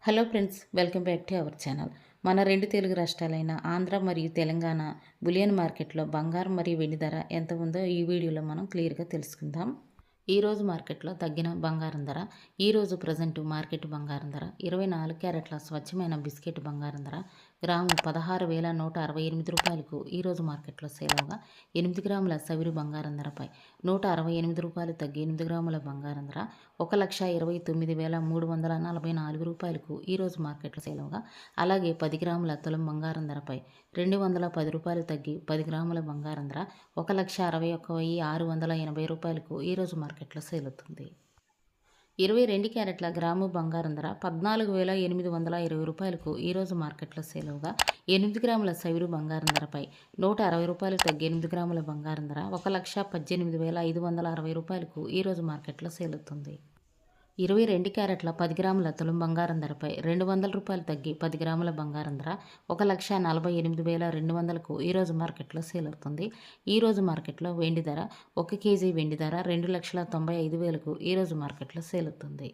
Hello friends, welcome back to our channel. మన రెండు తెలుగు రాష్ట్రాలైన ఆంధ్ర మరియు తెలంగాణ బులియన్ మార్కెట్లో బంగారం మరియు వెండి ధర ఎంత ఉందో ఈ వీడియోలో మనం క్లియర్గా తెలుసుకుందాం. ఈరోజు మార్కెట్లో తగ్గిన బంగారం ధర. ఈరోజు ప్రజెంట్ మార్కెట్ బంగారం ధర 24 క్యారెట్ల స్వచ్ఛమైన బిస్కెట్ బంగారం ధర గ్రాము 16,168 రూపాయలకు ఈరోజు మార్కెట్లో సేల్ అవగా 8 గ్రాముల సవిరి బంగారం ధరపై 168 రూపాయలు తగ్గి 8 గ్రాముల బంగారం ధర 1,29,344 రూపాయలకు ఈరోజు మార్కెట్లో సేల్ అవగా, అలాగే 10 గ్రాముల తులం బంగారం ధరపై 210 రూపాయలు తగ్గి 10 గ్రాముల బంగారం ధర 1,61,680 రూపాయలకు ఈరోజు మార్కెట్లో సేల్ అవుతుంది. 22 క్యారెట్ల గ్రాము బంగారం ధర 14,820 రూపాయలకు ఈరోజు మార్కెట్లో సేల్ అవగా, 8 గ్రాముల సైరు బంగారం ధరపై 160 రూపాయలు తగ్గి 8 గ్రాముల బంగారం ధర 1,18,560 రూపాయలకు ఈరోజు మార్కెట్లో సేల్ అవుతుంది. 22 క్యారెట్ల 10 గ్రాముల తులం బంగారం ధరపై 200 రూపాయలు తగ్గి 10 గ్రాముల బంగారం ధర 1,48,200కు ఈరోజు మార్కెట్లో సేల్ అవుతుంది. ఈరోజు మార్కెట్లో వెండి ధర 1 కేజీ వెండి ధర 2,95,000కు ఈరోజు మార్కెట్లో సేల్ అవుతుంది.